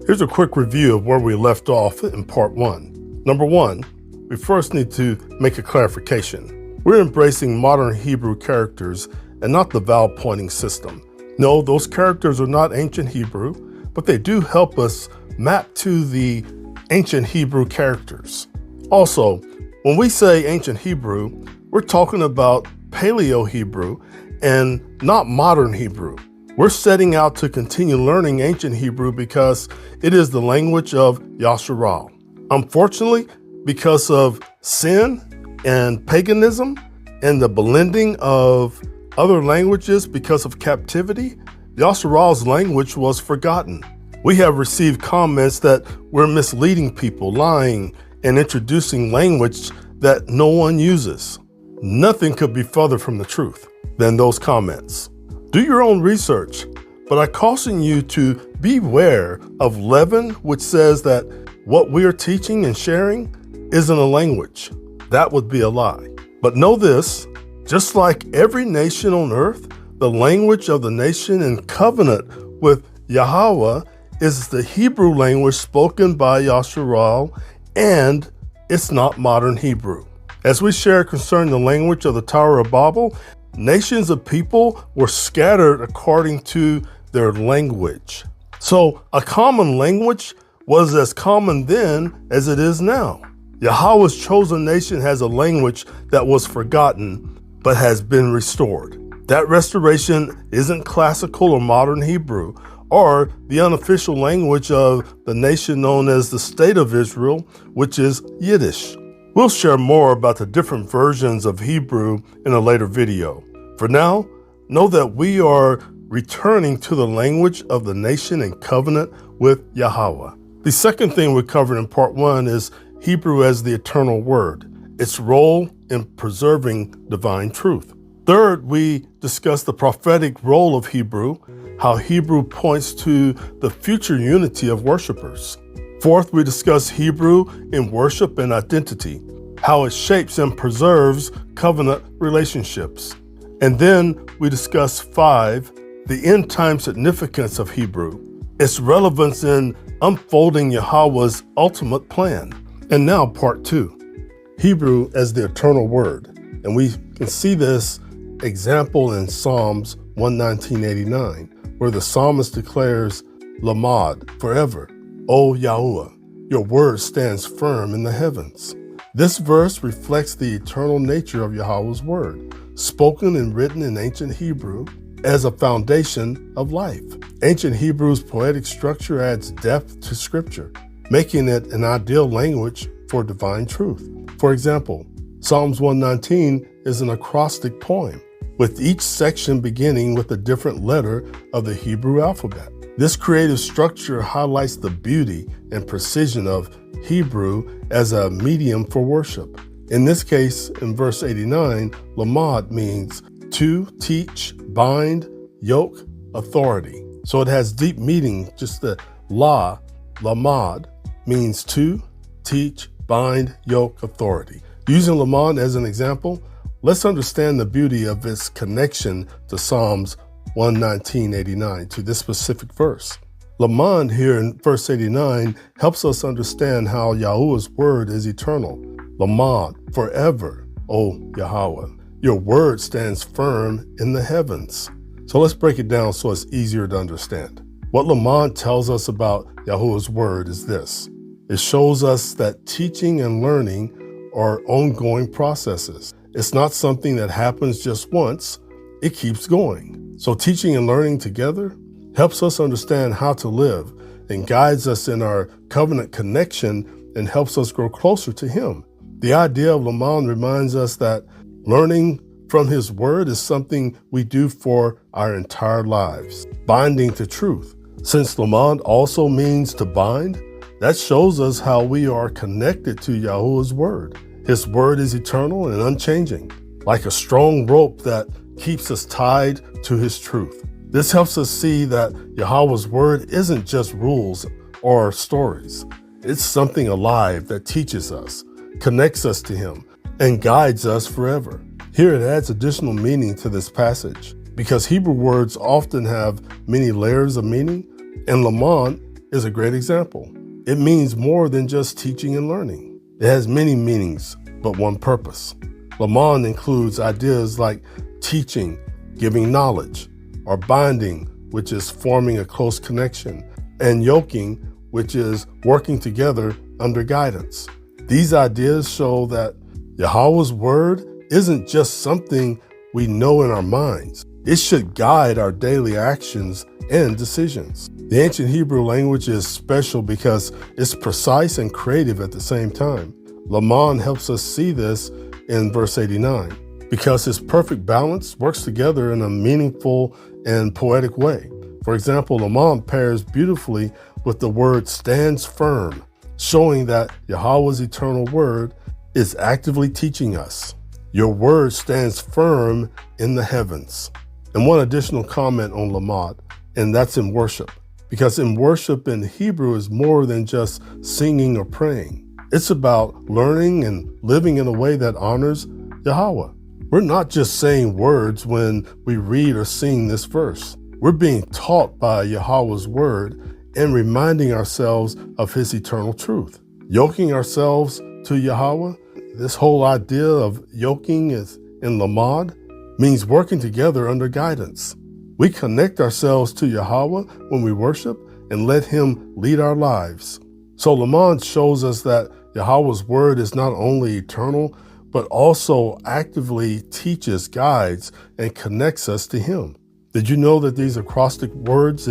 Here's a quick review of where we left off in part 1. Number 1, we first need to make a clarification. We're embracing modern Hebrew characters and not the vowel pointing system. No, those characters are not ancient Hebrew, but they do help us map to the ancient Hebrew characters. Also, when we say ancient Hebrew, we're talking about Paleo-Hebrew and not modern Hebrew. We're setting out to continue learning ancient Hebrew because it is the language of Yasharahla. Unfortunately, because of sin and paganism and the blending of other languages because of captivity, Yasharah's language was forgotten. We have received comments that we're misleading people, lying, and introducing language that no one uses. Nothing could be further from the truth than those comments. Do your own research, but I caution you to beware of leaven, which says that what we are teaching and sharing isn't a language. That would be a lie. But know this, just like every nation on earth, the language of the nation in covenant with Yahawah is the Hebrew language spoken by Yasharahla, and it's not modern Hebrew. As we share concerning the language of the Tower of Babel, nations of people were scattered according to their language. So a common language was as common then as it is now. Yahawah's chosen nation has a language that was forgotten but has been restored. That restoration isn't classical or modern Hebrew or the unofficial language of the nation known as the State of Israel, which is Yiddish. We'll share more about the different versions of Hebrew in a later video. For now, know that we are returning to the language of the nation in covenant with Yahawah. The second thing we covered in part 1 is Hebrew as the eternal word, its role in preserving divine truth. Third, we discussed the prophetic role of Hebrew, how Hebrew points to the future unity of worshipers. Fourth, we discussed Hebrew in worship and identity, how it shapes and preserves covenant relationships. And then we discussed 5, the end-time significance of Hebrew, its relevance in unfolding Yahawah's ultimate plan. And now part 2, Hebrew as the eternal word. And we can see this example in Psalms 119:89, where the psalmist declares, Lamad, forever, O Yahawah, your word stands firm in the heavens. This verse reflects the eternal nature of Yahawah's word, spoken and written in ancient Hebrew as a foundation of life. Ancient Hebrew's poetic structure adds depth to scripture, making it an ideal language for divine truth. For example, Psalms 119 is an acrostic poem, with each section beginning with a different letter of the Hebrew alphabet. This creative structure highlights the beauty and precision of Hebrew as a medium for worship. In this case, in verse 89, lamad means to, teach, bind, yoke, authority. So it has deep meaning. Just the lamad, means to, teach, bind, yoke, authority. Using lamad as an example, let's understand the beauty of its connection to Psalms 119:89, to this specific verse. Lamad here in verse 89 helps us understand how Yahawah's word is eternal. Lamad, forever, O Yahawah. Your word stands firm in the heavens. So let's break it down so it's easier to understand. What Lamad tells us about Yahawah's word is this. It shows us that teaching and learning are ongoing processes. It's not something that happens just once, it keeps going. So teaching and learning together helps us understand how to live and guides us in our covenant connection and helps us grow closer to Him. The idea of Lamad reminds us that learning from His word is something we do for our entire lives. Binding to truth. Since Lamad also means to bind, that shows us how we are connected to Yahawah's word. His word is eternal and unchanging, like a strong rope that keeps us tied to His truth. This helps us see that Yahawah's word isn't just rules or stories. It's something alive that teaches us, connects us to Him, and guides us forever. Here it adds additional meaning to this passage. Because Hebrew words often have many layers of meaning, and lamad is a great example. It means more than just teaching and learning. It has many meanings, but one purpose. Lamon includes ideas like teaching, giving knowledge, or binding, which is forming a close connection, and yoking, which is working together under guidance. These ideas show that Yahawah's word isn't just something we know in our minds. It should guide our daily actions and decisions. The ancient Hebrew language is special because it's precise and creative at the same time. Lamon helps us see this in verse 89, because his perfect balance works together in a meaningful and poetic way. For example, Lamon pairs beautifully with the word stands firm, showing that Yahawah's eternal word is actively teaching us. Your word stands firm in the heavens. And one additional comment on Lamon, and that's in worship. Because in worship in Hebrew is more than just singing or praying. It's about learning and living in a way that honors Yahawah. We're not just saying words when we read or sing this verse. We're being taught by Yahawah's word and reminding ourselves of his eternal truth. Yoking ourselves to Yahawah, this whole idea of yoking is in Lamon, means working together under guidance. We connect ourselves to Yahawah when we worship and let him lead our lives. So Lamon shows us that Yahawah's word is not only eternal, but also actively teaches, guides, and connects us to him. Did you know that these acrostic words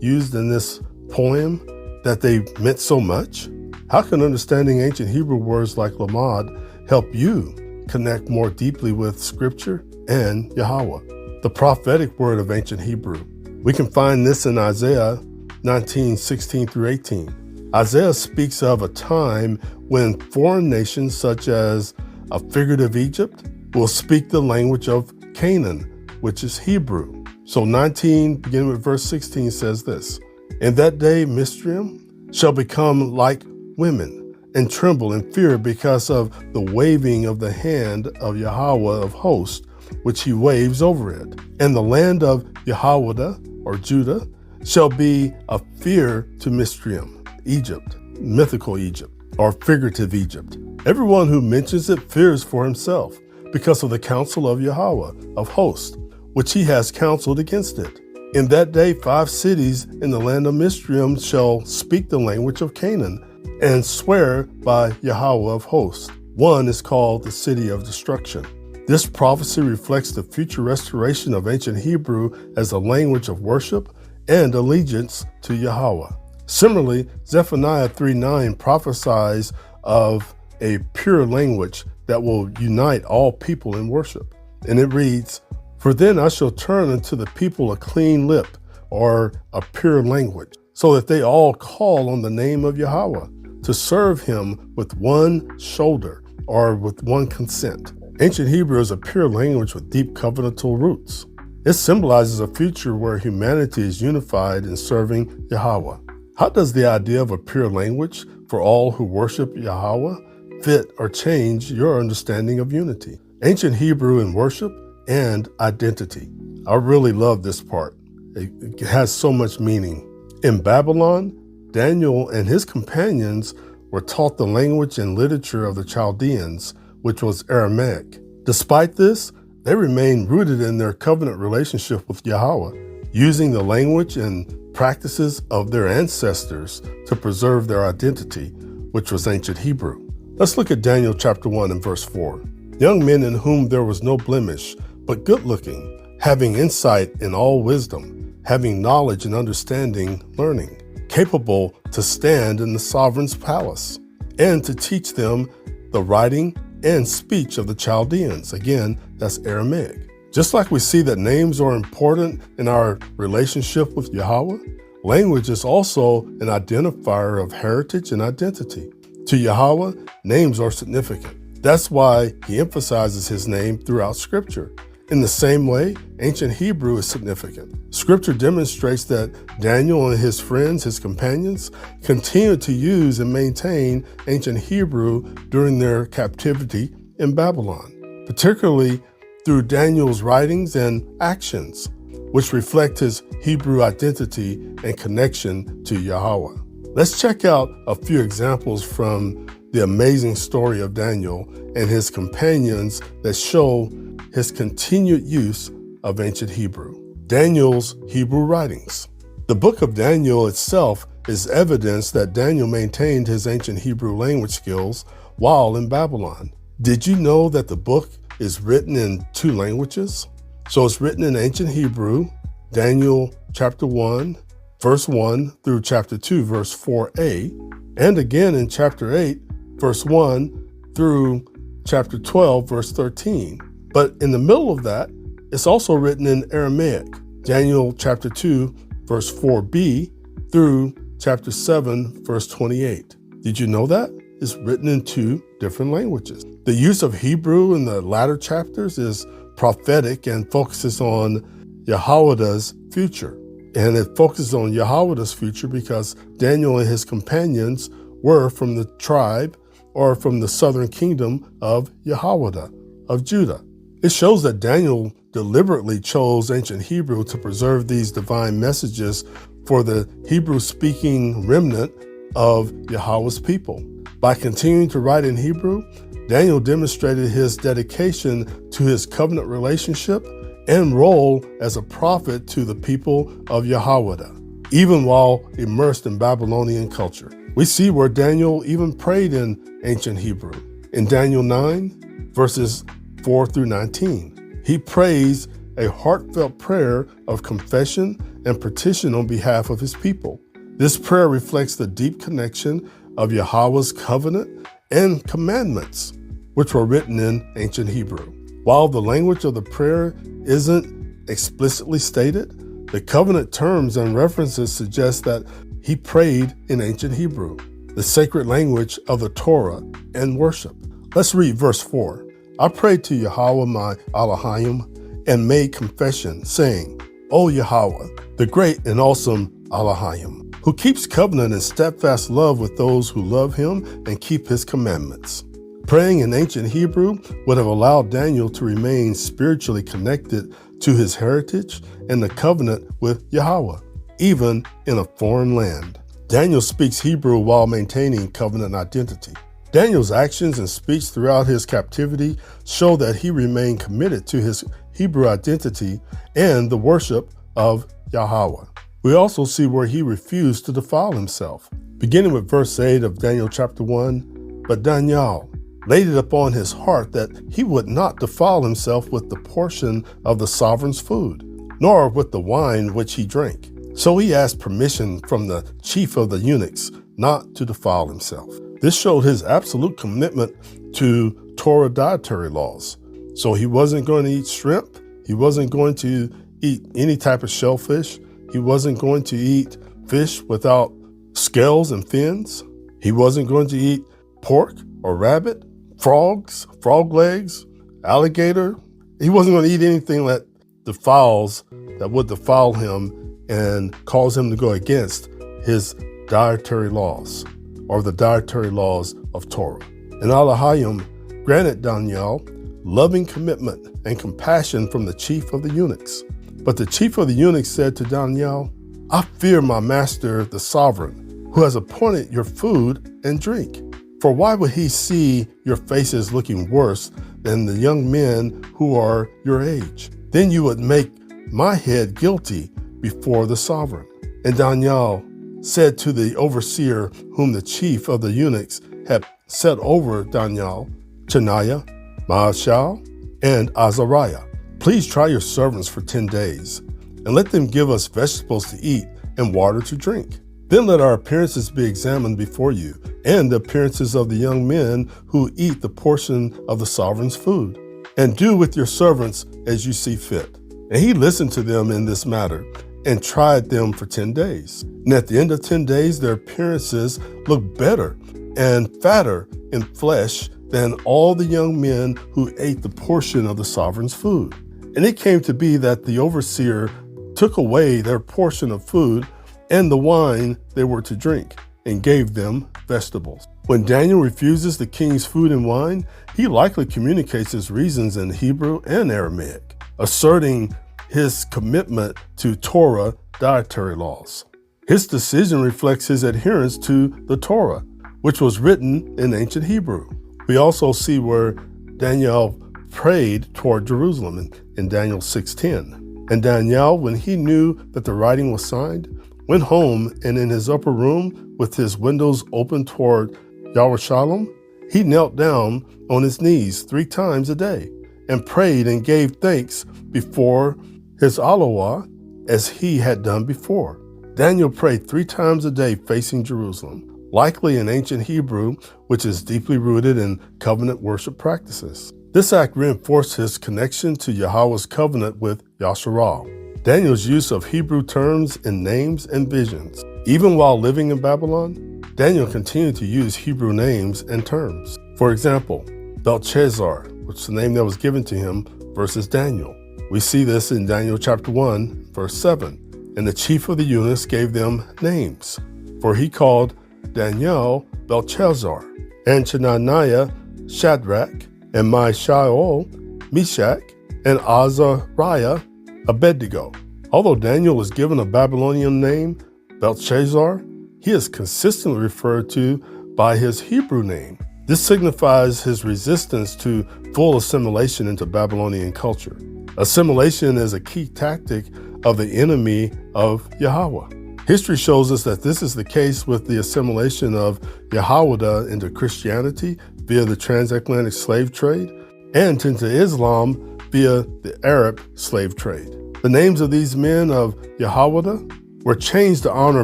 used in this poem, that they meant so much? How can understanding ancient Hebrew words like Lamon help you connect more deeply with Scripture and Yahawah? The prophetic word of ancient Hebrew. We can find this in Isaiah 19:16 through 18. Isaiah speaks of a time when foreign nations such as a figurative Egypt will speak the language of Canaan, which is Hebrew. So 19, beginning with verse 16, says this: In that day Mizraim shall become like women, and tremble in fear because of the waving of the hand of Yahawah of hosts, which he waves over it. And the land of Yahawah, or Judah, shall be a fear to Mizraim, Egypt, mythical Egypt, or figurative Egypt. Everyone who mentions it fears for himself because of the counsel of Yahawah of hosts, which he has counseled against it. In that day 5 cities in the land of Mizraim shall speak the language of Canaan and swear by Yahawah of hosts. One is called the city of destruction. This prophecy reflects the future restoration of ancient Hebrew as a language of worship and allegiance to Yahawah. Similarly, Zephaniah 3:9 prophesies of a pure language that will unite all people in worship. And it reads, For then I shall turn unto the people a clean lip, or a pure language, so that they all call on the name of Yahawah, to serve him with one shoulder, or with one consent. Ancient Hebrew is a pure language with deep covenantal roots. It symbolizes a future where humanity is unified in serving Yahawah. How does the idea of a pure language for all who worship Yahawah fit or change your understanding of unity? Ancient Hebrew in worship and identity. I really love this part. It has so much meaning. In Babylon, Daniel and his companions were taught the language and literature of the Chaldeans, which was Aramaic. Despite this, they remained rooted in their covenant relationship with Yahawah, using the language and practices of their ancestors to preserve their identity, which was ancient Hebrew. Let's look at Daniel chapter 1 and verse 4. Young men in whom there was no blemish, but good-looking, having insight in all wisdom, having knowledge and understanding, learning, capable to stand in the sovereign's palace, and to teach them the writing and speech of the Chaldeans. Again, that's Aramaic. Just like we see that names are important in our relationship with Yahawah, language is also an identifier of heritage and identity. To Yahawah, names are significant. That's why he emphasizes his name throughout Scripture. In the same way, ancient Hebrew is significant. Scripture demonstrates that Daniel and his friends, his companions, continued to use and maintain ancient Hebrew during their captivity in Babylon, particularly through Daniel's writings and actions. which reflect his Hebrew identity and connection to Yahawah. Let's check out a few examples from the amazing story of Daniel and his companions that show his continued use of ancient Hebrew. Daniel's Hebrew writings. The book of Daniel itself is evidence that Daniel maintained his ancient Hebrew language skills while in Babylon. Did you know that the book is written in 2 languages? So it's written in ancient Hebrew, Daniel chapter 1, verse 1 through chapter 2, verse 4a, and again in chapter 8, verse 1 through chapter 12, verse 13. But in the middle of that, it's also written in Aramaic, Daniel chapter 2, verse 4b through chapter 7, verse 28. Did you know that? It's written in 2 different languages. The use of Hebrew in the latter chapters is prophetic and focuses on Yahawah's future. And it focuses on Yahawah's future because Daniel and his companions were from the tribe or from the southern kingdom of Yahawah, of Judah. It shows that Daniel deliberately chose ancient Hebrew to preserve these divine messages for the Hebrew-speaking remnant of Yahawah's people. By continuing to write in Hebrew, Daniel demonstrated his dedication to his covenant relationship and role as a prophet to the people of Yahawah, even while immersed in Babylonian culture. We see where Daniel even prayed in ancient Hebrew. In Daniel 9, verses 4 through 19, he prays a heartfelt prayer of confession and petition on behalf of his people. This prayer reflects the deep connection of Yahawah's covenant and commandments, which were written in ancient Hebrew. While the language of the prayer isn't explicitly stated, the covenant terms and references suggest that he prayed in ancient Hebrew, the sacred language of the Torah and worship. Let's read verse 4. I prayed to Yahawah my Elohim and made confession, saying, O Yahawah, the great and awesome Elohim, who keeps covenant and steadfast love with those who love him and keep his commandments. Praying in ancient Hebrew would have allowed Daniel to remain spiritually connected to his heritage and the covenant with Yahawah, even in a foreign land. Daniel speaks Hebrew while maintaining covenant identity. Daniel's actions and speech throughout his captivity show that he remained committed to his Hebrew identity and the worship of Yahawah. We also see where he refused to defile himself. Beginning with verse 8 of Daniel chapter 1, but Daniel laid it upon his heart that he would not defile himself with the portion of the sovereign's food, nor with the wine which he drank. So he asked permission from the chief of the eunuchs not to defile himself. This showed his absolute commitment to Torah dietary laws. So he wasn't going to eat shrimp. He wasn't going to eat any type of shellfish. He wasn't going to eat fish without scales and fins. He wasn't going to eat pork or rabbit, frogs, frog legs, alligator. He wasn't going to eat anything that would defile him and cause him to go against his dietary laws or the dietary laws of Torah. And Elohim granted Daniel loving commitment and compassion from the chief of the eunuchs. But the chief of the eunuchs said to Daniel, I fear my master, the sovereign, who has appointed your food and drink. For why would he see your faces looking worse than the young men who are your age? Then you would make my head guilty before the sovereign. And Daniel said to the overseer whom the chief of the eunuchs had set over Daniel, Chaniah, Maashal, and Azariah, please try your servants for 10 days, and let them give us vegetables to eat and water to drink. Then let our appearances be examined before you, and the appearances of the young men who eat the portion of the sovereign's food, and do with your servants as you see fit. And he listened to them in this matter, and tried them for 10 days. And at the end of 10 days, their appearances looked better and fatter in flesh than all the young men who ate the portion of the sovereign's food. And it came to be that the overseer took away their portion of food and the wine they were to drink, and gave them vegetables. When Daniel refuses the king's food and wine, he likely communicates his reasons in Hebrew and Aramaic, asserting his commitment to Torah dietary laws. His decision reflects his adherence to the Torah, which was written in ancient Hebrew. We also see where Daniel prayed toward Jerusalem in Daniel 6:10. And Daniel, when he knew that the writing was signed, went home, and in his upper room with his windows open toward Yasharahla, he knelt down on his knees 3 times a day and prayed and gave thanks before his Yahawah as he had done before. Daniel prayed 3 times a day facing Jerusalem, likely in ancient Hebrew, which is deeply rooted in covenant worship practices. This act reinforced his connection to Yahawah's covenant with Yasharahla. Daniel's use of Hebrew terms in names and visions. Even while living in Babylon, Daniel continued to use Hebrew names and terms. For example, Belshazzar, which is the name that was given to him, versus Daniel. We see this in Daniel chapter 1, verse 7. And the chief of the eunuchs gave them names, for he called Daniel Belshazzar, and Hananiah Shadrach, and Mishael Meshach, and Azariah Abednego. Although Daniel was given a Babylonian name, Belshazzar, he is consistently referred to by his Hebrew name. This signifies his resistance to full assimilation into Babylonian culture. Assimilation is a key tactic of the enemy of Yahawah. History shows us that this is the case with the assimilation of Yahawah into Christianity via the transatlantic slave trade and into Islam via the Arab slave trade. The names of these men of Yahawah were changed to honor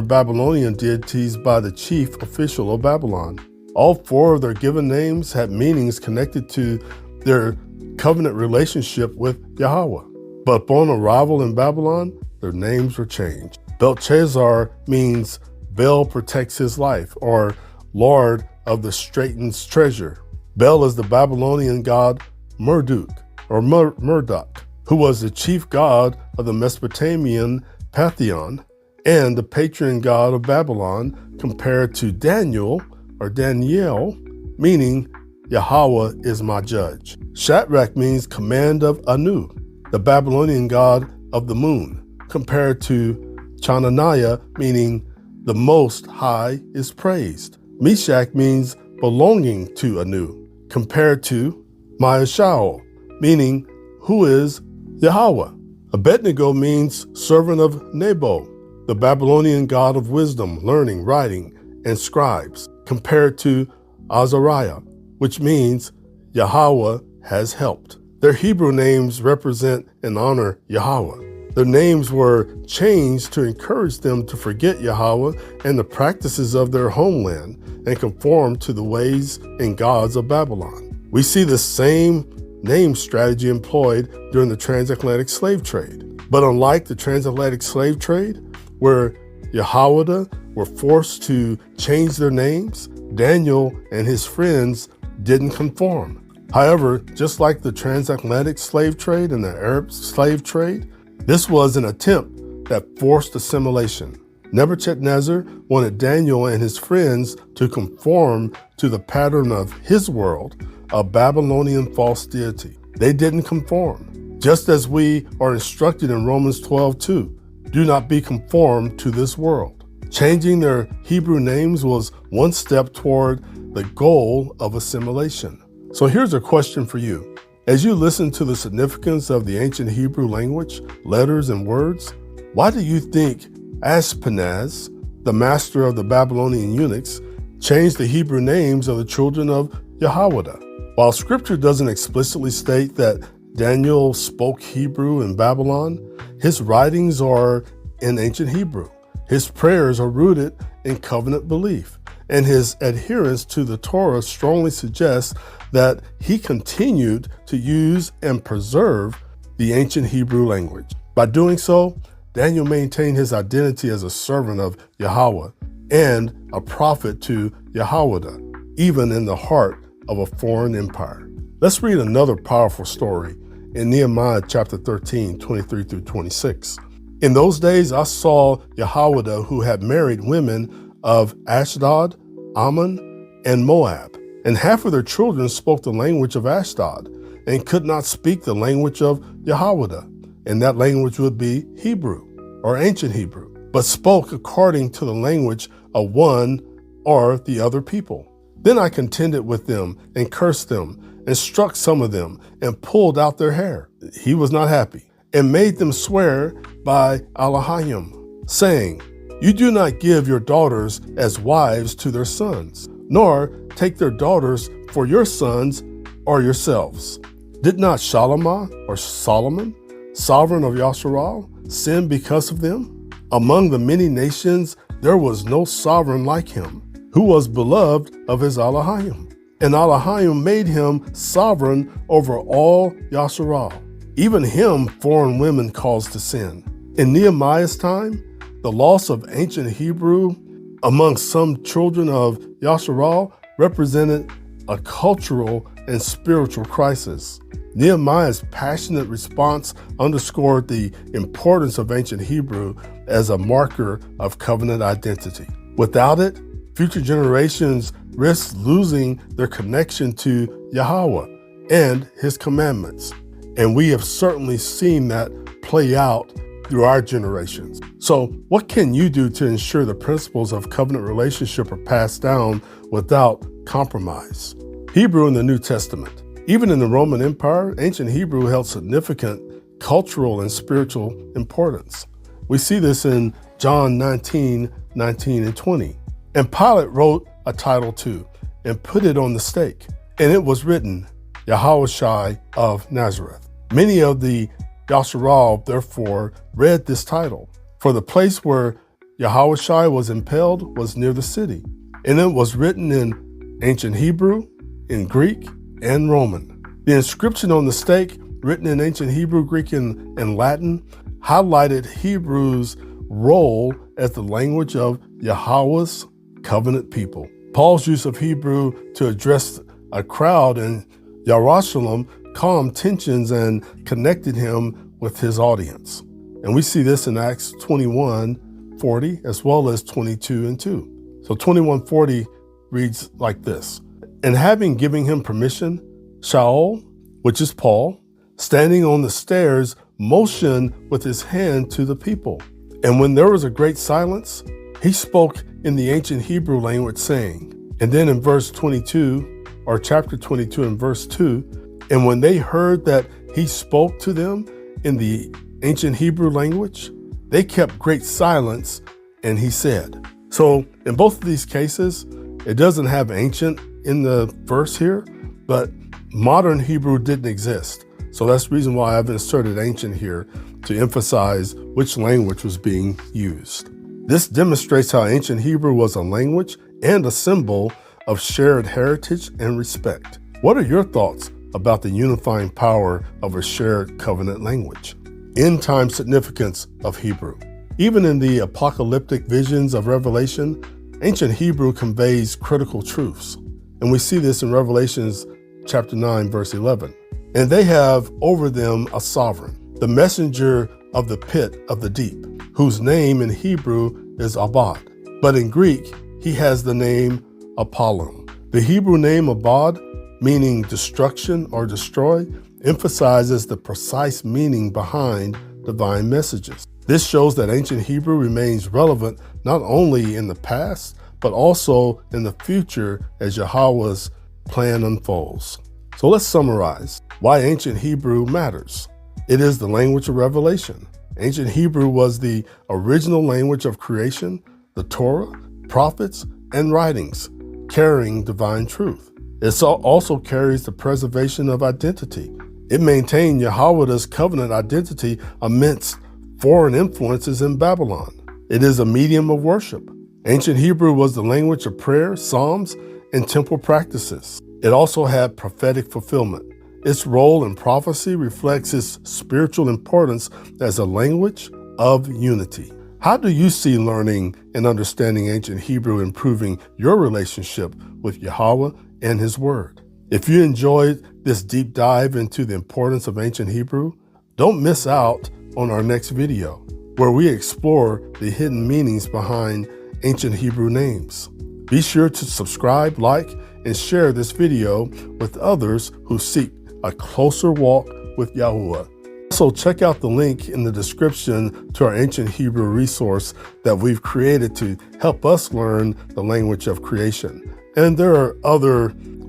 Babylonian deities by the chief official of Babylon. All 4 of their given names had meanings connected to their covenant relationship with Yahawah. But upon arrival in Babylon, their names were changed. Belshazzar means Bel protects his life, or Lord of the straitened treasure. Bel is the Babylonian god Marduk, or Marduk, who was the chief god of the Mesopotamian pantheon and the patron god of Babylon, compared to Daniel, or Daniel, meaning Yahawah is my judge. Shadrach means command of Anu, the Babylonian god of the moon, compared to Hananiah, meaning the Most High is praised. Meshach means belonging to Anu, compared to Mishael, meaning who is Yahawah. Abednego means servant of Nebo, the Babylonian god of wisdom, learning, writing, and scribes, compared to Azariah, which means Yahawah has helped. Their Hebrew names represent and honor Yahawah. Their names were changed to encourage them to forget Yahawah and the practices of their homeland and conform to the ways and gods of Babylon. We see the same name strategy employed during the transatlantic slave trade. But unlike the transatlantic slave trade, where Yahawah were forced to change their names, Daniel and his friends didn't conform. However, just like the transatlantic slave trade and the Arab slave trade, this was an attempt that forced assimilation. Nebuchadnezzar wanted Daniel and his friends to conform to the pattern of his world, a Babylonian false deity. They didn't conform. Just as we are instructed in Romans 12:2, do not be conformed to this world. Changing their Hebrew names was one step toward the goal of assimilation. So here's a question for you. As you listen to the significance of the ancient Hebrew language, letters, and words, why do you think Ashpenaz, the master of the Babylonian eunuchs, changed the Hebrew names of the children of Yahawah? While scripture doesn't explicitly state that Daniel spoke Hebrew in Babylon, his writings are in ancient Hebrew. His prayers are rooted in covenant belief, and his adherence to the Torah strongly suggests that he continued to use and preserve the ancient Hebrew language. By doing so, Daniel maintained his identity as a servant of Yahawah and a prophet to Yahawah, even in the heart of a foreign empire. Let's read another powerful story in Nehemiah chapter 13, 23 through 26. In those days, I saw Yahawah, who had married women of Ashdod, Ammon, and Moab, and half of their children spoke the language of Ashdod and could not speak the language of Yahawah. and that language would be Hebrew or ancient Hebrew, but spoke according to the language of one or the other people. Then I contended with them and cursed them and struck some of them and pulled out their hair. He was not happy, and made them swear by Elohim, saying, you do not give your daughters as wives to their sons, nor take their daughters for your sons or yourselves. Did not Shalomah or Solomon, sovereign of Yasharahla, sin because of them? Among the many nations there was no sovereign like him, who was beloved of his Elohim. And Elohim made him sovereign over all Yasharahla. Even him foreign women caused to sin. In Nehemiah's time, the loss of ancient Hebrew among some children of Yasharahla represented a cultural and spiritual crisis. Nehemiah's passionate response underscored the importance of ancient Hebrew as a marker of covenant identity. Without it, future generations risk losing their connection to Yahawah and his commandments. And we have certainly seen that play out through our generations. So what can you do to ensure the principles of covenant relationship are passed down without compromise? Hebrew in the New Testament. Even in the Roman Empire, ancient Hebrew held significant cultural and spiritual importance. We see this in John 19:19 and 20. And Pilate wrote a title too and put it on the stake. And it was written, Yahawah of Nazareth. Many of the Yasharahla therefore read this title, for the place where Yahawah was impaled was near the city. And it was written in ancient Hebrew, in Greek, and Roman. The inscription on the stake, written in ancient Hebrew, Greek, and Latin, highlighted Hebrew's role as the language of Yahawah's covenant people. Paul's use of Hebrew to address a crowd in Jerusalem calmed tensions and connected him with his audience. And we see this in Acts 21:40 as well as 22:2. So 21:40 reads like this. And having given him permission, Shaul, which is Paul, standing on the stairs, motioned with his hand to the people. And when there was a great silence, he spoke in the ancient Hebrew language, saying, and then in verse 22, or chapter 22 and verse 2, and when they heard that he spoke to them in the ancient Hebrew language, they kept great silence, and he said. So in both of these cases, it doesn't have ancient in the verse here, but modern Hebrew didn't exist. So that's the reason why I've inserted ancient here to emphasize which language was being used. This demonstrates how ancient Hebrew was a language and a symbol of shared heritage and respect. What are your thoughts about the unifying power of a shared covenant language? End time significance of Hebrew. Even in the apocalyptic visions of Revelation, ancient Hebrew conveys critical truths. And we see this in Revelations chapter 9, verse 11. And they have over them a sovereign, the messenger of the pit of the deep, whose name in Hebrew is Abad. But in Greek, he has the name Apollon. The Hebrew name Abad, meaning destruction or destroy, emphasizes the precise meaning behind divine messages. This shows that ancient Hebrew remains relevant not only in the past, but also in the future as Yahawah's plan unfolds. So let's summarize why ancient Hebrew matters. It is the language of revelation. Ancient Hebrew was the original language of creation, the Torah, prophets, and writings, carrying divine truth. It also carries the preservation of identity. It maintained Yahawah's covenant identity amidst foreign influences in Babylon. It is a medium of worship. Ancient Hebrew was the language of prayer, psalms, and temple practices. It also had prophetic fulfillment. Its role in prophecy reflects its spiritual importance as a language of unity. How do you see learning and understanding ancient Hebrew improving your relationship with Yahawah and His Word? If you enjoyed this deep dive into the importance of ancient Hebrew, don't miss out on our next video, where we explore the hidden meanings behind ancient Hebrew names. Be sure to subscribe, like, and share this video with others who seek a closer walk with Yahawah. Also, check out the link in the description to our ancient Hebrew resource that we've created to help us learn the language of creation. And there are other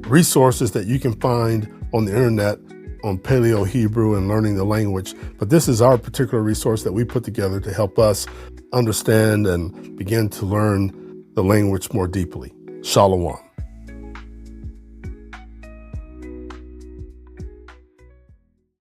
resources that you can find on the internet on Paleo-Hebrew and learning the language. But this is our particular resource that we put together to help us understand and begin to learn the language more deeply. Shalom.